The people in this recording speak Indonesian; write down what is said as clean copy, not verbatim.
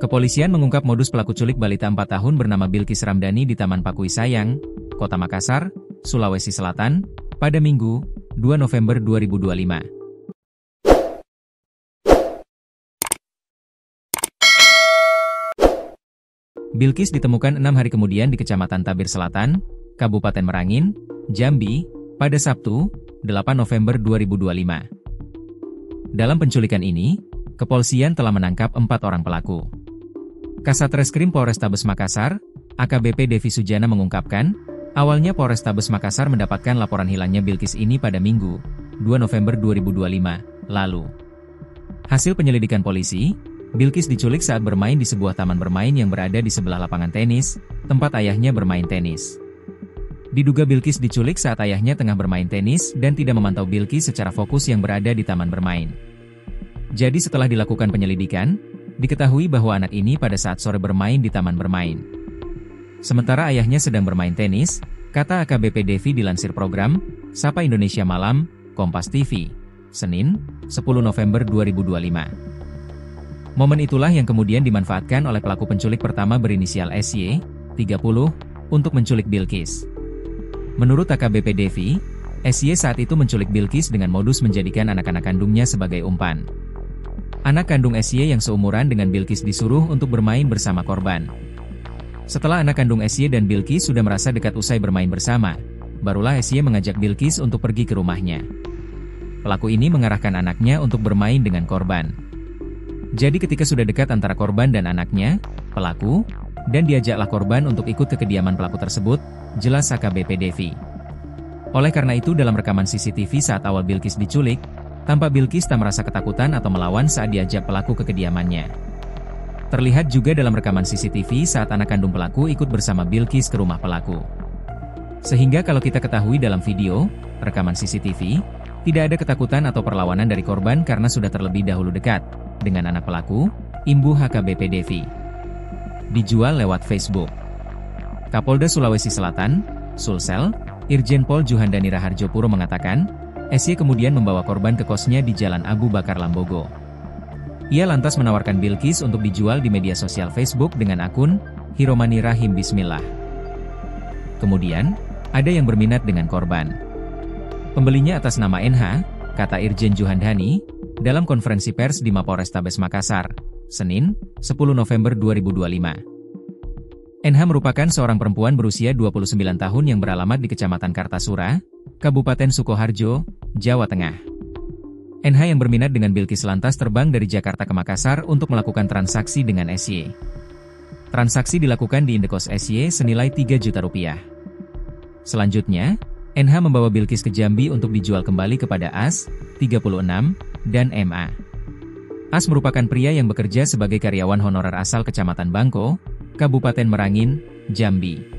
Kepolisian mengungkap modus pelaku culik balita 4 tahun bernama Bilqis Ramdhani di Taman Pakui Sayang, Kota Makassar, Sulawesi Selatan, pada Minggu, 2 November 2025. Bilqis ditemukan 6 hari kemudian di Kecamatan Tabir Selatan, Kabupaten Merangin, Jambi, pada Sabtu, 8 November 2025. Dalam penculikan ini, kepolisian telah menangkap 4 orang pelaku. Kasatreskrim Polrestabes Makassar, AKBP Devi Sujana mengungkapkan, awalnya Polrestabes Makassar mendapatkan laporan hilangnya Bilqis ini pada Minggu, 2 November 2025, lalu. Hasil penyelidikan polisi, Bilqis diculik saat bermain di sebuah taman bermain yang berada di sebelah lapangan tenis, tempat ayahnya bermain tenis. Diduga Bilqis diculik saat ayahnya tengah bermain tenis dan tidak memantau Bilqis secara fokus yang berada di taman bermain. Jadi setelah dilakukan penyelidikan, diketahui bahwa anak ini pada saat sore bermain di taman bermain. Sementara ayahnya sedang bermain tenis, kata AKBP Devi dilansir program Sapa Indonesia Malam, Kompas TV, Senin, 10 November 2025. Momen itulah yang kemudian dimanfaatkan oleh pelaku penculik pertama berinisial SY, 30, untuk menculik Bilqis. Menurut AKBP Devi, SY saat itu menculik Bilqis dengan modus menjadikan anak-anak kandungnya sebagai umpan. Anak kandung SY yang seumuran dengan Bilqis disuruh untuk bermain bersama korban. Setelah anak kandung SY dan Bilqis sudah merasa dekat usai bermain bersama, barulah SY mengajak Bilqis untuk pergi ke rumahnya. Pelaku ini mengarahkan anaknya untuk bermain dengan korban. Jadi ketika sudah dekat antara korban dan anaknya, pelaku, dan diajaklah korban untuk ikut ke kediaman pelaku tersebut, jelas AKBP Devi. Oleh karena itu dalam rekaman CCTV saat awal Bilqis diculik, tampak Bilqis tak merasa ketakutan atau melawan saat diajak pelaku ke kediamannya. Terlihat juga dalam rekaman CCTV saat anak kandung pelaku ikut bersama Bilqis ke rumah pelaku. Sehingga kalau kita ketahui dalam video, rekaman CCTV, tidak ada ketakutan atau perlawanan dari korban karena sudah terlebih dahulu dekat dengan anak pelaku, imbuh AKBP Devi. Dijual lewat Facebook. Kapolda Sulawesi Selatan, Sulsel, Irjen Pol Juhandani Raharjo Puro mengatakan, SY kemudian membawa korban ke kosnya di Jalan Abu Bakar Lambogo. Ia lantas menawarkan Bilqis untuk dijual di media sosial Facebook dengan akun Hiromani Rahim Bismillah. Kemudian, ada yang berminat dengan korban. Pembelinya atas nama NH, kata Irjen Juhandani, dalam konferensi pers di Mapolrestabes Makassar, Senin, 10 November 2025. NH merupakan seorang perempuan berusia 29 tahun yang beralamat di Kecamatan Kartasura, Kabupaten Sukoharjo, Jawa Tengah. NH yang berminat dengan Bilqis lantas terbang dari Jakarta ke Makassar untuk melakukan transaksi dengan SY. Transaksi dilakukan di indekos SY senilai 3 juta rupiah. Selanjutnya, NH membawa Bilqis ke Jambi untuk dijual kembali kepada AS, 36, dan MA. AS merupakan pria yang bekerja sebagai karyawan honorer asal Kecamatan Bangko, Kabupaten Merangin, Jambi.